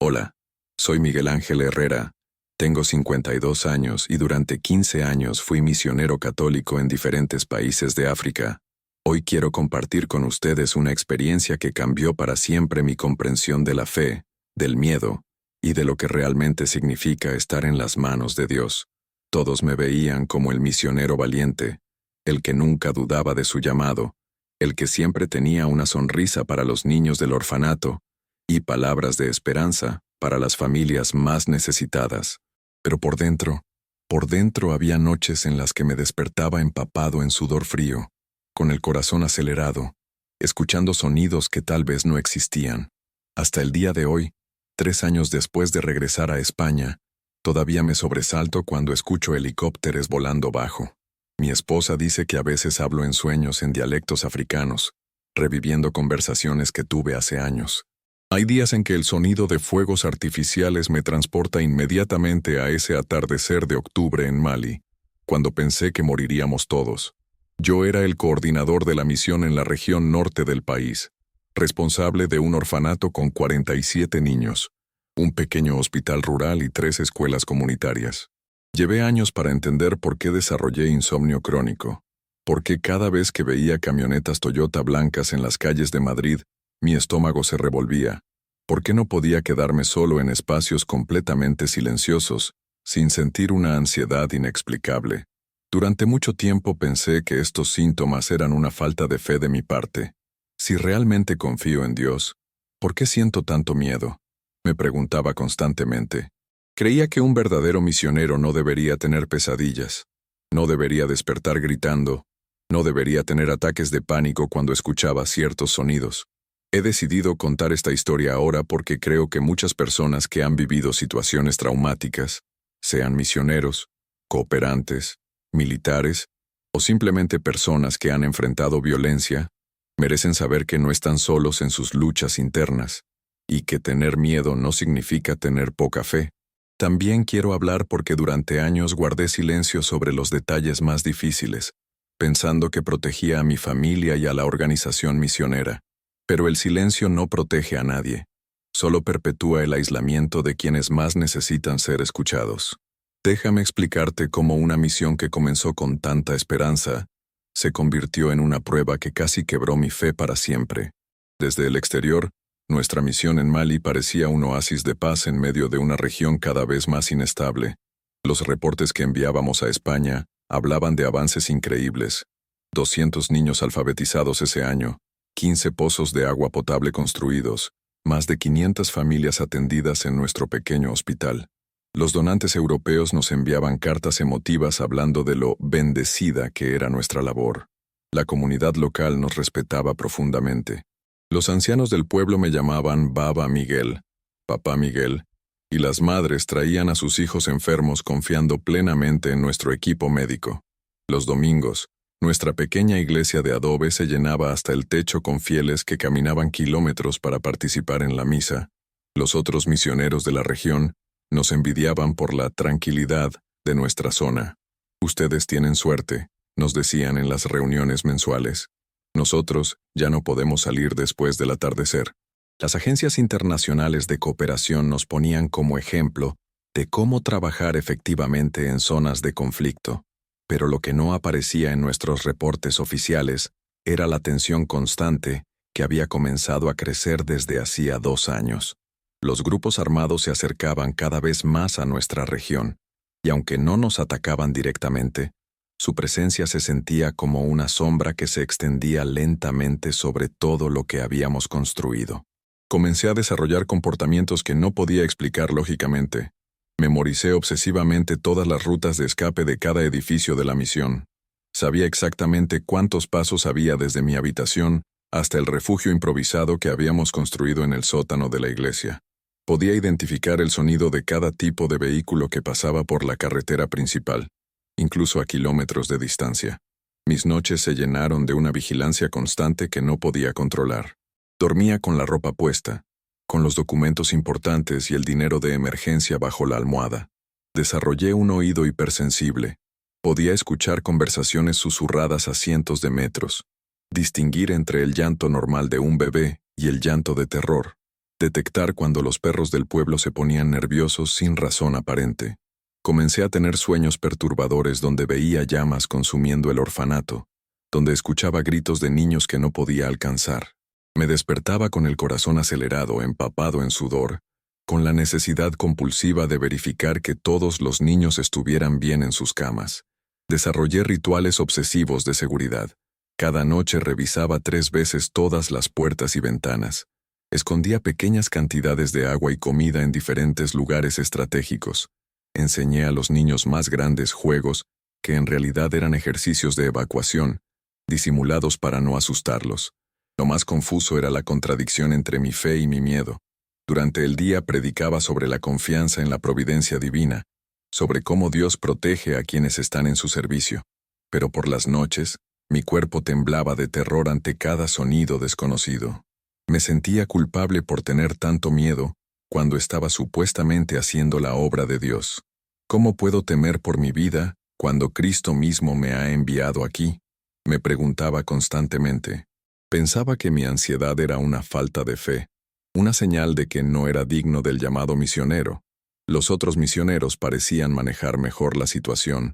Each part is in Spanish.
Hola, soy Miguel Ángel Herrera, tengo 52 años y durante 15 años fui misionero católico en diferentes países de África. Hoy quiero compartir con ustedes una experiencia que cambió para siempre mi comprensión de la fe, del miedo y de lo que realmente significa estar en las manos de Dios. Todos me veían como el misionero valiente, el que nunca dudaba de su llamado, el que siempre tenía una sonrisa para los niños del orfanato y palabras de esperanza para las familias más necesitadas. Pero por dentro había noches en las que me despertaba empapado en sudor frío, con el corazón acelerado, escuchando sonidos que tal vez no existían. Hasta el día de hoy, 3 años después de regresar a España, todavía me sobresalto cuando escucho helicópteros volando bajo. Mi esposa dice que a veces hablo en sueños en dialectos africanos, reviviendo conversaciones que tuve hace años. Hay días en que el sonido de fuegos artificiales me transporta inmediatamente a ese atardecer de octubre en Mali, cuando pensé que moriríamos todos. Yo era el coordinador de la misión en la región norte del país, responsable de un orfanato con 47 niños, un pequeño hospital rural y 3 escuelas comunitarias. Llevé años para entender por qué desarrollé insomnio crónico, por qué cada vez que veía camionetas Toyota blancas en las calles de Madrid, mi estómago se revolvía, por qué no podía quedarme solo en espacios completamente silenciosos, sin sentir una ansiedad inexplicable. Durante mucho tiempo pensé que estos síntomas eran una falta de fe de mi parte. Si realmente confío en Dios, ¿por qué siento tanto miedo? Me preguntaba constantemente. Creía que un verdadero misionero no debería tener pesadillas, no debería despertar gritando, no debería tener ataques de pánico cuando escuchaba ciertos sonidos. He decidido contar esta historia ahora porque creo que muchas personas que han vivido situaciones traumáticas, sean misioneros, cooperantes, militares o simplemente personas que han enfrentado violencia, merecen saber que no están solos en sus luchas internas y que tener miedo no significa tener poca fe. También quiero hablar porque durante años guardé silencio sobre los detalles más difíciles, pensando que protegía a mi familia y a la organización misionera. Pero el silencio no protege a nadie, solo perpetúa el aislamiento de quienes más necesitan ser escuchados. Déjame explicarte cómo una misión que comenzó con tanta esperanza se convirtió en una prueba que casi quebró mi fe para siempre. Desde el exterior, nuestra misión en Mali parecía un oasis de paz en medio de una región cada vez más inestable. Los reportes que enviábamos a España hablaban de avances increíbles. 200 niños alfabetizados ese año, 15 pozos de agua potable construidos, más de 500 familias atendidas en nuestro pequeño hospital. Los donantes europeos nos enviaban cartas emotivas hablando de lo bendecida que era nuestra labor. La comunidad local nos respetaba profundamente. Los ancianos del pueblo me llamaban Baba Miguel, Papá Miguel, y las madres traían a sus hijos enfermos confiando plenamente en nuestro equipo médico. Los domingos, nuestra pequeña iglesia de adobe se llenaba hasta el techo con fieles que caminaban kilómetros para participar en la misa. Los otros misioneros de la región nos envidiaban por la tranquilidad de nuestra zona. Ustedes tienen suerte, nos decían en las reuniones mensuales. Nosotros ya no podemos salir después del atardecer. Las agencias internacionales de cooperación nos ponían como ejemplo de cómo trabajar efectivamente en zonas de conflicto. Pero lo que no aparecía en nuestros reportes oficiales era la tensión constante que había comenzado a crecer desde hacía 2 años. Los grupos armados se acercaban cada vez más a nuestra región, y aunque no nos atacaban directamente, su presencia se sentía como una sombra que se extendía lentamente sobre todo lo que habíamos construido. Comencé a desarrollar comportamientos que no podía explicar lógicamente. Memoricé obsesivamente todas las rutas de escape de cada edificio de la misión. Sabía exactamente cuántos pasos había desde mi habitación hasta el refugio improvisado que habíamos construido en el sótano de la iglesia. Podía identificar el sonido de cada tipo de vehículo que pasaba por la carretera principal, incluso a kilómetros de distancia. Mis noches se llenaron de una vigilancia constante que no podía controlar. Dormía con la ropa puesta, con los documentos importantes y el dinero de emergencia bajo la almohada. Desarrollé un oído hipersensible. Podía escuchar conversaciones susurradas a cientos de metros, distinguir entre el llanto normal de un bebé y el llanto de terror, detectar cuando los perros del pueblo se ponían nerviosos sin razón aparente. Comencé a tener sueños perturbadores donde veía llamas consumiendo el orfanato, donde escuchaba gritos de niños que no podía alcanzar. Me despertaba con el corazón acelerado, empapado en sudor, con la necesidad compulsiva de verificar que todos los niños estuvieran bien en sus camas. Desarrollé rituales obsesivos de seguridad. Cada noche revisaba 3 veces todas las puertas y ventanas. Escondía pequeñas cantidades de agua y comida en diferentes lugares estratégicos. Enseñé a los niños más grandes juegos que en realidad eran ejercicios de evacuación, disimulados para no asustarlos. Lo más confuso era la contradicción entre mi fe y mi miedo. Durante el día predicaba sobre la confianza en la providencia divina, sobre cómo Dios protege a quienes están en su servicio. Pero por las noches, mi cuerpo temblaba de terror ante cada sonido desconocido. Me sentía culpable por tener tanto miedo cuando estaba supuestamente haciendo la obra de Dios. ¿Cómo puedo temer por mi vida cuando Cristo mismo me ha enviado aquí? Me preguntaba constantemente. Pensaba que mi ansiedad era una falta de fe, una señal de que no era digno del llamado misionero. Los otros misioneros parecían manejar mejor la situación,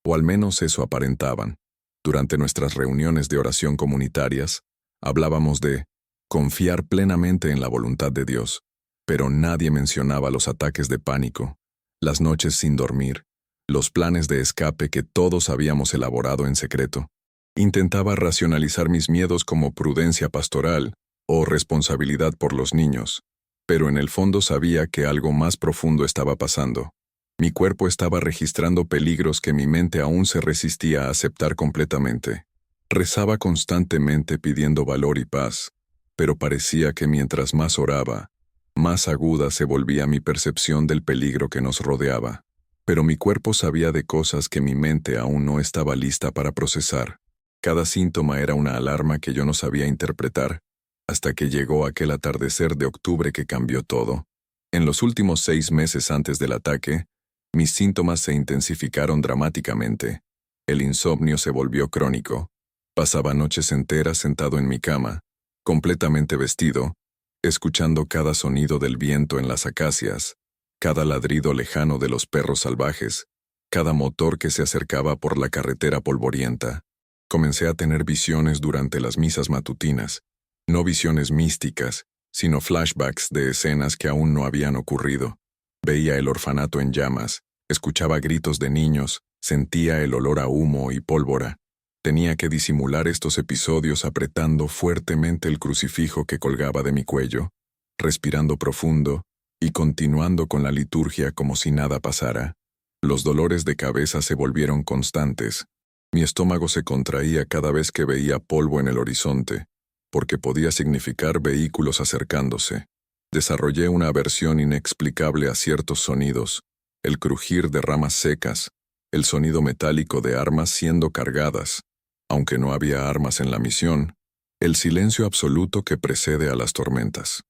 o al menos eso aparentaban. Durante nuestras reuniones de oración comunitarias, hablábamos de confiar plenamente en la voluntad de Dios, pero nadie mencionaba los ataques de pánico, las noches sin dormir, los planes de escape que todos habíamos elaborado en secreto. Intentaba racionalizar mis miedos como prudencia pastoral o responsabilidad por los niños, pero en el fondo sabía que algo más profundo estaba pasando. Mi cuerpo estaba registrando peligros que mi mente aún se resistía a aceptar completamente. Rezaba constantemente pidiendo valor y paz, pero parecía que mientras más oraba, más aguda se volvía mi percepción del peligro que nos rodeaba. Pero mi cuerpo sabía de cosas que mi mente aún no estaba lista para procesar. Cada síntoma era una alarma que yo no sabía interpretar, hasta que llegó aquel atardecer de octubre que cambió todo. En los últimos 6 meses antes del ataque, mis síntomas se intensificaron dramáticamente. El insomnio se volvió crónico. Pasaba noches enteras sentado en mi cama, completamente vestido, escuchando cada sonido del viento en las acacias, cada ladrido lejano de los perros salvajes, cada motor que se acercaba por la carretera polvorienta. Comencé a tener visiones durante las misas matutinas, no visiones místicas, sino flashbacks de escenas que aún no habían ocurrido. Veía el orfanato en llamas, escuchaba gritos de niños, sentía el olor a humo y pólvora. Tenía que disimular estos episodios apretando fuertemente el crucifijo que colgaba de mi cuello, respirando profundo y continuando con la liturgia como si nada pasara. Los dolores de cabeza se volvieron constantes. Mi estómago se contraía cada vez que veía polvo en el horizonte, porque podía significar vehículos acercándose. Desarrollé una aversión inexplicable a ciertos sonidos, el crujir de ramas secas, el sonido metálico de armas siendo cargadas. Aunque no había armas en la misión, el silencio absoluto que precede a las tormentas.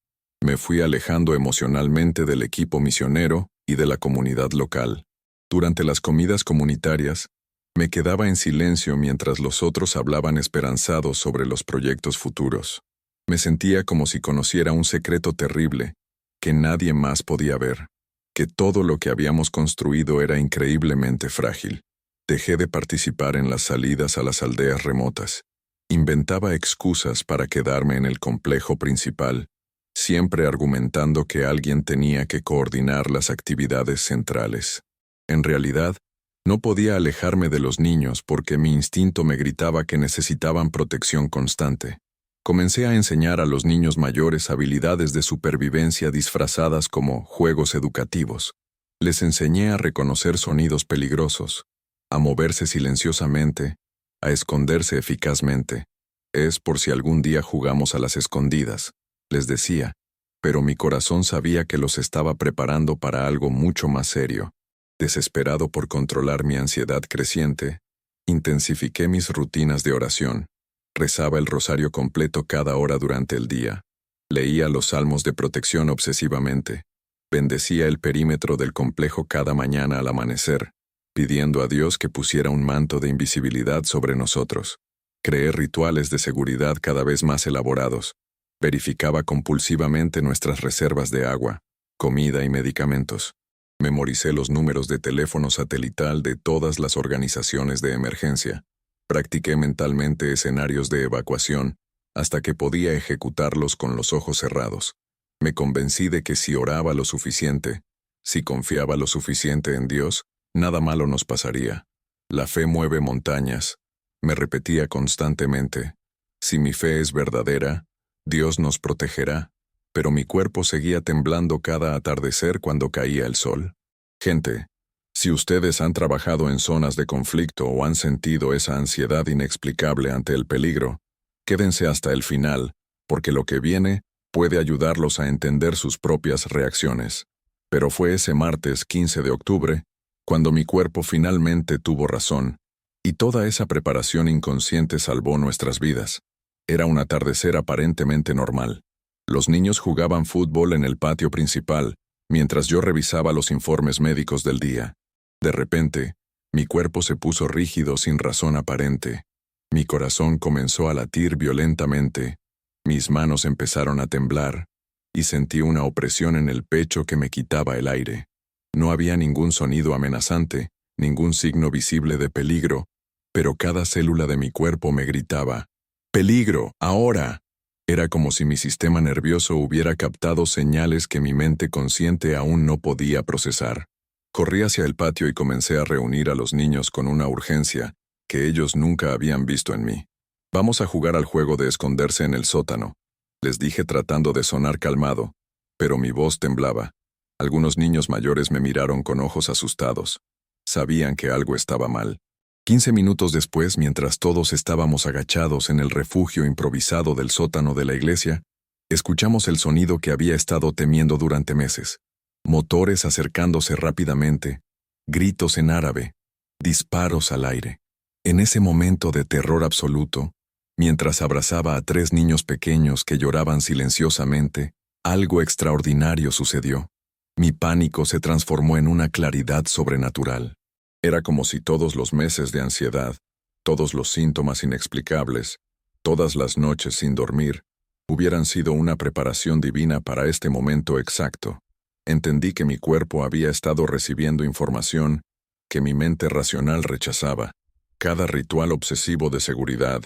Me fui alejando emocionalmente del equipo misionero y de la comunidad local. Durante las comidas comunitarias, me quedaba en silencio mientras los otros hablaban esperanzados sobre los proyectos futuros. Me sentía como si conociera un secreto terrible que nadie más podía ver, que todo lo que habíamos construido era increíblemente frágil. Dejé de participar en las salidas a las aldeas remotas. Inventaba excusas para quedarme en el complejo principal, siempre argumentando que alguien tenía que coordinar las actividades centrales. En realidad, no podía alejarme de los niños porque mi instinto me gritaba que necesitaban protección constante. Comencé a enseñar a los niños mayores habilidades de supervivencia disfrazadas como juegos educativos. Les enseñé a reconocer sonidos peligrosos, a moverse silenciosamente, a esconderse eficazmente. Es por si algún día jugamos a las escondidas, les decía, pero mi corazón sabía que los estaba preparando para algo mucho más serio. Desesperado por controlar mi ansiedad creciente, intensifiqué mis rutinas de oración. Rezaba el rosario completo cada hora durante el día. Leía los salmos de protección obsesivamente. Bendecía el perímetro del complejo cada mañana al amanecer, pidiendo a Dios que pusiera un manto de invisibilidad sobre nosotros. Creé rituales de seguridad cada vez más elaborados. Verificaba compulsivamente nuestras reservas de agua, comida y medicamentos. Memoricé los números de teléfono satelital de todas las organizaciones de emergencia. Practiqué mentalmente escenarios de evacuación hasta que podía ejecutarlos con los ojos cerrados. Me convencí de que si oraba lo suficiente, si confiaba lo suficiente en Dios, nada malo nos pasaría. La fe mueve montañas. Me repetía constantemente, si mi fe es verdadera, Dios nos protegerá. Pero mi cuerpo seguía temblando cada atardecer cuando caía el sol. Gente, si ustedes han trabajado en zonas de conflicto o han sentido esa ansiedad inexplicable ante el peligro, quédense hasta el final, porque lo que viene puede ayudarlos a entender sus propias reacciones. Pero fue ese martes 15 de octubre, cuando mi cuerpo finalmente tuvo razón, y toda esa preparación inconsciente salvó nuestras vidas. Era un atardecer aparentemente normal. Los niños jugaban fútbol en el patio principal, mientras yo revisaba los informes médicos del día. De repente, mi cuerpo se puso rígido sin razón aparente. Mi corazón comenzó a latir violentamente, mis manos empezaron a temblar, y sentí una opresión en el pecho que me quitaba el aire. No había ningún sonido amenazante, ningún signo visible de peligro, pero cada célula de mi cuerpo me gritaba, ¡peligro, ahora! Era como si mi sistema nervioso hubiera captado señales que mi mente consciente aún no podía procesar. Corrí hacia el patio y comencé a reunir a los niños con una urgencia que ellos nunca habían visto en mí. Vamos a jugar al juego de esconderse en el sótano, les dije tratando de sonar calmado, pero mi voz temblaba. Algunos niños mayores me miraron con ojos asustados. Sabían que algo estaba mal. 15 minutos después, mientras todos estábamos agachados en el refugio improvisado del sótano de la iglesia, escuchamos el sonido que había estado temiendo durante meses. Motores acercándose rápidamente, gritos en árabe, disparos al aire. En ese momento de terror absoluto, mientras abrazaba a 3 niños pequeños que lloraban silenciosamente, algo extraordinario sucedió. Mi pánico se transformó en una claridad sobrenatural. Era como si todos los meses de ansiedad, todos los síntomas inexplicables, todas las noches sin dormir, hubieran sido una preparación divina para este momento exacto. Entendí que mi cuerpo había estado recibiendo información que mi mente racional rechazaba. Cada ritual obsesivo de seguridad,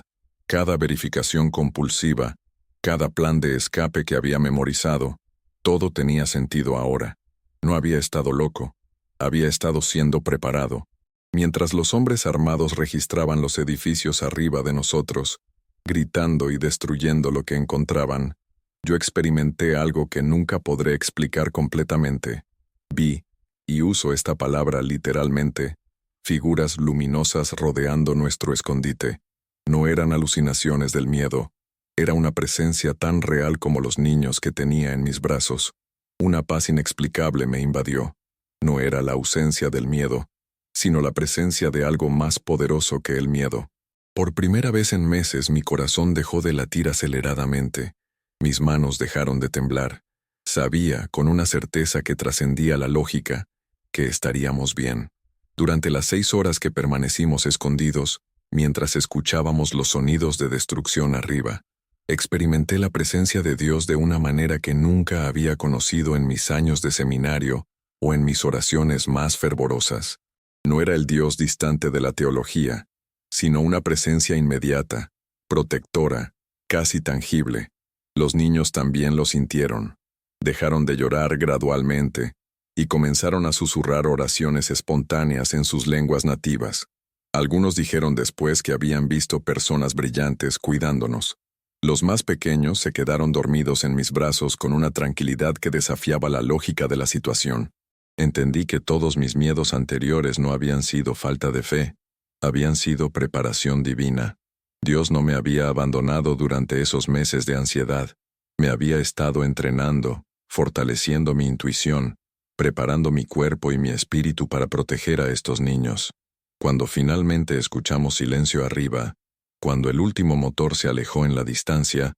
cada verificación compulsiva, cada plan de escape que había memorizado, todo tenía sentido ahora. No había estado loco, había estado siendo preparado. Mientras los hombres armados registraban los edificios arriba de nosotros, gritando y destruyendo lo que encontraban, yo experimenté algo que nunca podré explicar completamente. Vi, y uso esta palabra literalmente, figuras luminosas rodeando nuestro escondite. No eran alucinaciones del miedo, era una presencia tan real como los niños que tenía en mis brazos. Una paz inexplicable me invadió. No era la ausencia del miedo, sino la presencia de algo más poderoso que el miedo. Por primera vez en meses mi corazón dejó de latir aceleradamente. Mis manos dejaron de temblar. Sabía, con una certeza que trascendía la lógica, que estaríamos bien. Durante las 6 horas que permanecimos escondidos, mientras escuchábamos los sonidos de destrucción arriba, experimenté la presencia de Dios de una manera que nunca había conocido en mis años de seminario o en mis oraciones más fervorosas. No era el Dios distante de la teología, sino una presencia inmediata, protectora, casi tangible. Los niños también lo sintieron. Dejaron de llorar gradualmente y comenzaron a susurrar oraciones espontáneas en sus lenguas nativas. Algunos dijeron después que habían visto personas brillantes cuidándonos. Los más pequeños se quedaron dormidos en mis brazos con una tranquilidad que desafiaba la lógica de la situación. Entendí que todos mis miedos anteriores no habían sido falta de fe, habían sido preparación divina. Dios no me había abandonado durante esos meses de ansiedad. Me había estado entrenando, fortaleciendo mi intuición, preparando mi cuerpo y mi espíritu para proteger a estos niños. Cuando finalmente escuchamos silencio arriba, cuando el último motor se alejó en la distancia,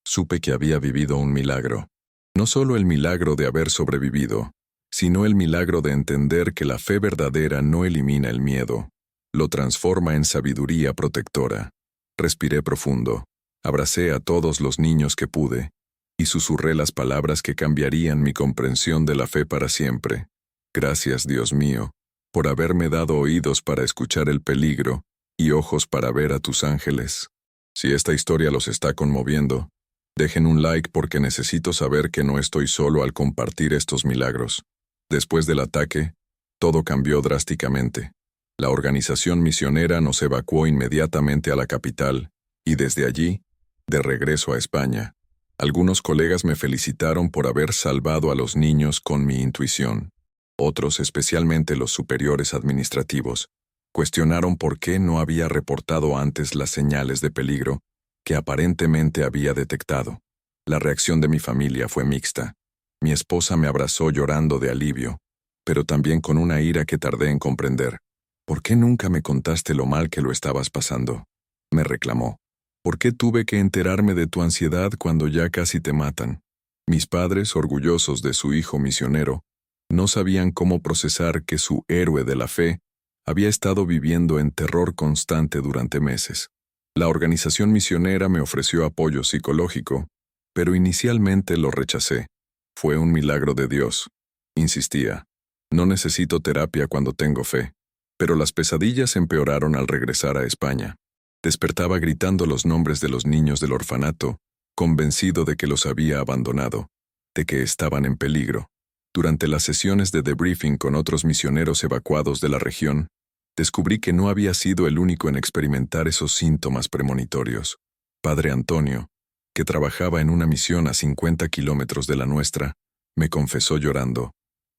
supe que había vivido un milagro. No solo el milagro de haber sobrevivido, sino el milagro de entender que la fe verdadera no elimina el miedo, lo transforma en sabiduría protectora. Respiré profundo, abracé a todos los niños que pude, y susurré las palabras que cambiarían mi comprensión de la fe para siempre. Gracias, Dios mío, por haberme dado oídos para escuchar el peligro y ojos para ver a tus ángeles. Si esta historia los está conmoviendo, dejen un like porque necesito saber que no estoy solo al compartir estos milagros. Después del ataque, todo cambió drásticamente. La organización misionera nos evacuó inmediatamente a la capital, y desde allí, de regreso a España. Algunos colegas me felicitaron por haber salvado a los niños con mi intuición. Otros, especialmente los superiores administrativos, cuestionaron por qué no había reportado antes las señales de peligro que aparentemente había detectado. La reacción de mi familia fue mixta. Mi esposa me abrazó llorando de alivio, pero también con una ira que tardé en comprender. ¿Por qué nunca me contaste lo mal que lo estabas pasando?, me reclamó. ¿Por qué tuve que enterarme de tu ansiedad cuando ya casi te matan? Mis padres, orgullosos de su hijo misionero, no sabían cómo procesar que su héroe de la fe había estado viviendo en terror constante durante meses. La organización misionera me ofreció apoyo psicológico, pero inicialmente lo rechacé. Fue un milagro de Dios. Insistía. No necesito terapia cuando tengo fe. Pero las pesadillas empeoraron al regresar a España. Despertaba gritando los nombres de los niños del orfanato, convencido de que los había abandonado, de que estaban en peligro. Durante las sesiones de debriefing con otros misioneros evacuados de la región, descubrí que no había sido el único en experimentar esos síntomas premonitorios. Padre Antonio, que trabajaba en una misión a 50 kilómetros de la nuestra, me confesó llorando.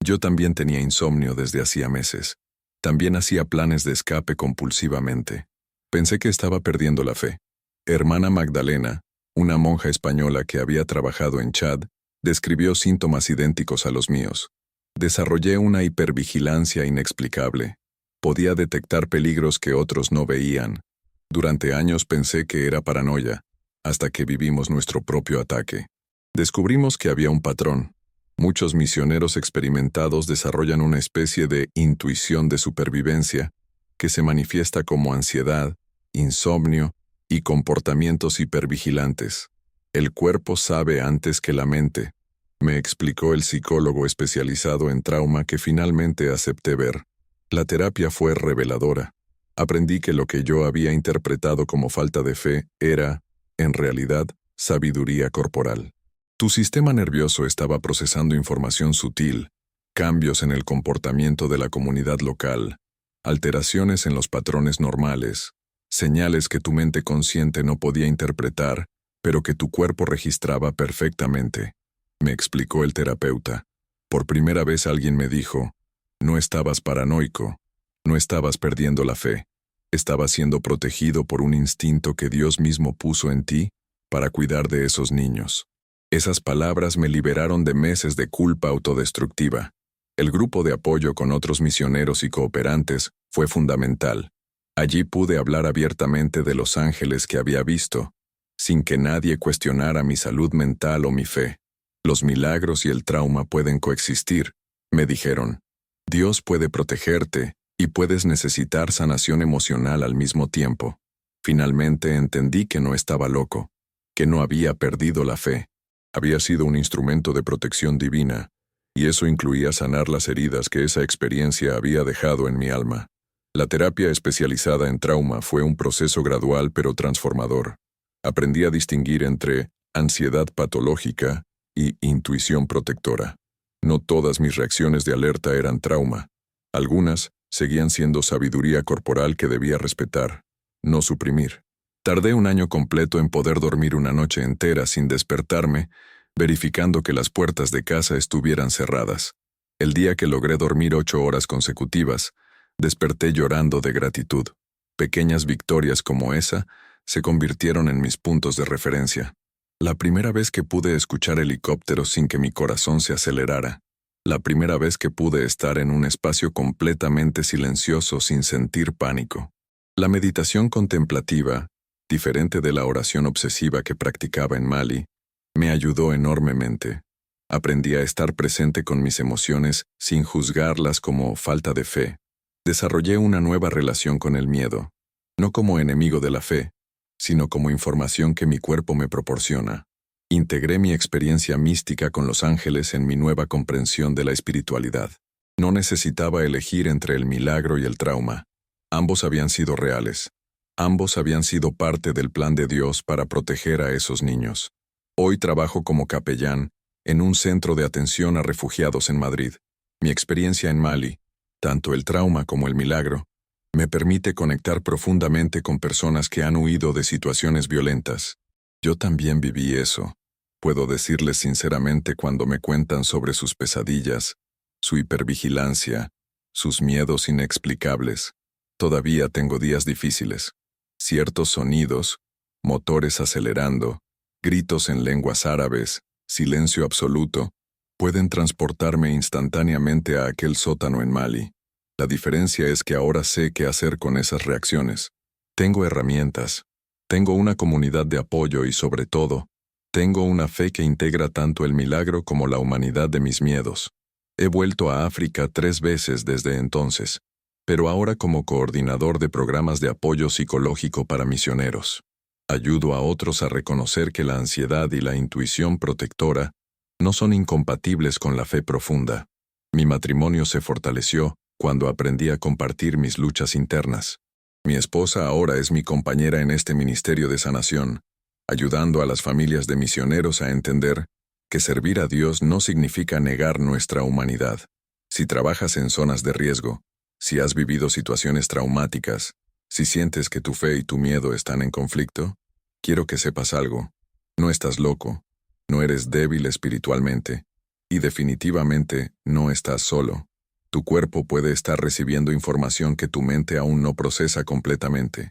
Yo también tenía insomnio desde hacía meses. También hacía planes de escape compulsivamente. Pensé que estaba perdiendo la fe. Hermana Magdalena, una monja española que había trabajado en Chad, describió síntomas idénticos a los míos. Desarrollé una hipervigilancia inexplicable. Podía detectar peligros que otros no veían. Durante años pensé que era paranoia, hasta que vivimos nuestro propio ataque. Descubrimos que había un patrón. Muchos misioneros experimentados desarrollan una especie de intuición de supervivencia que se manifiesta como ansiedad, insomnio y comportamientos hipervigilantes. El cuerpo sabe antes que la mente, me explicó el psicólogo especializado en trauma que finalmente acepté ver. La terapia fue reveladora. Aprendí que lo que yo había interpretado como falta de fe era, en realidad, sabiduría corporal. Tu sistema nervioso estaba procesando información sutil, cambios en el comportamiento de la comunidad local, alteraciones en los patrones normales, señales que tu mente consciente no podía interpretar, pero que tu cuerpo registraba perfectamente, me explicó el terapeuta. Por primera vez alguien me dijo, no estabas paranoico, no estabas perdiendo la fe, estabas siendo protegido por un instinto que Dios mismo puso en ti para cuidar de esos niños. Esas palabras me liberaron de meses de culpa autodestructiva. El grupo de apoyo con otros misioneros y cooperantes fue fundamental. Allí pude hablar abiertamente de los ángeles que había visto, sin que nadie cuestionara mi salud mental o mi fe. Los milagros y el trauma pueden coexistir, me dijeron. Dios puede protegerte y puedes necesitar sanación emocional al mismo tiempo. Finalmente entendí que no estaba loco, que no había perdido la fe. Había sido un instrumento de protección divina, y eso incluía sanar las heridas que esa experiencia había dejado en mi alma. La terapia especializada en trauma fue un proceso gradual pero transformador. Aprendí a distinguir entre ansiedad patológica y intuición protectora. No todas mis reacciones de alerta eran trauma. Algunas seguían siendo sabiduría corporal que debía respetar, no suprimir. Tardé un año completo en poder dormir una noche entera sin despertarme, verificando que las puertas de casa estuvieran cerradas. El día que logré dormir 8 horas consecutivas, desperté llorando de gratitud. Pequeñas victorias como esa se convirtieron en mis puntos de referencia. La primera vez que pude escuchar helicópteros sin que mi corazón se acelerara. La primera vez que pude estar en un espacio completamente silencioso sin sentir pánico. La meditación contemplativa, diferente de la oración obsesiva que practicaba en Mali, me ayudó enormemente. Aprendí a estar presente con mis emociones sin juzgarlas como falta de fe. Desarrollé una nueva relación con el miedo, no como enemigo de la fe, sino como información que mi cuerpo me proporciona. Integré mi experiencia mística con los ángeles en mi nueva comprensión de la espiritualidad. No necesitaba elegir entre el milagro y el trauma. Ambos habían sido reales. Ambos habían sido parte del plan de Dios para proteger a esos niños. Hoy trabajo como capellán en un centro de atención a refugiados en Madrid. Mi experiencia en Mali, tanto el trauma como el milagro, me permite conectar profundamente con personas que han huido de situaciones violentas. Yo también viví eso. Puedo decirles sinceramente cuando me cuentan sobre sus pesadillas, su hipervigilancia, sus miedos inexplicables. Todavía tengo días difíciles. Ciertos sonidos, motores acelerando, gritos en lenguas árabes, silencio absoluto, pueden transportarme instantáneamente a aquel sótano en Mali. La diferencia es que ahora sé qué hacer con esas reacciones. Tengo herramientas. Tengo una comunidad de apoyo y, sobre todo, tengo una fe que integra tanto el milagro como la humanidad de mis miedos. He vuelto a África 3 veces desde entonces, pero ahora como coordinador de programas de apoyo psicológico para misioneros. Ayudo a otros a reconocer que la ansiedad y la intuición protectora no son incompatibles con la fe profunda. Mi matrimonio se fortaleció cuando aprendí a compartir mis luchas internas. Mi esposa ahora es mi compañera en este ministerio de sanación, ayudando a las familias de misioneros a entender que servir a Dios no significa negar nuestra humanidad. Si trabajas en zonas de riesgo, si has vivido situaciones traumáticas, si sientes que tu fe y tu miedo están en conflicto, quiero que sepas algo. No estás loco, no eres débil espiritualmente, y definitivamente no estás solo. Tu cuerpo puede estar recibiendo información que tu mente aún no procesa completamente.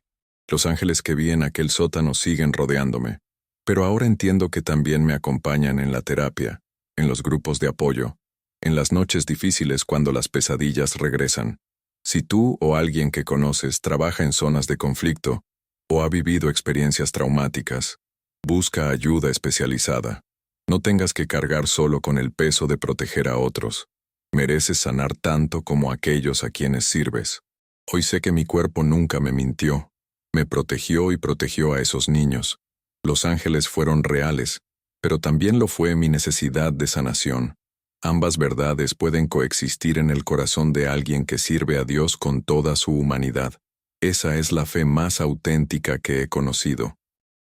Los ángeles que vi en aquel sótano siguen rodeándome, pero ahora entiendo que también me acompañan en la terapia, en los grupos de apoyo, en las noches difíciles cuando las pesadillas regresan. Si tú o alguien que conoces trabaja en zonas de conflicto o ha vivido experiencias traumáticas, busca ayuda especializada. No tengas que cargar solo con el peso de proteger a otros. Mereces sanar tanto como aquellos a quienes sirves. Hoy sé que mi cuerpo nunca me mintió. Me protegió y protegió a esos niños. Los ángeles fueron reales, pero también lo fue mi necesidad de sanación. Ambas verdades pueden coexistir en el corazón de alguien que sirve a Dios con toda su humanidad. Esa es la fe más auténtica que he conocido.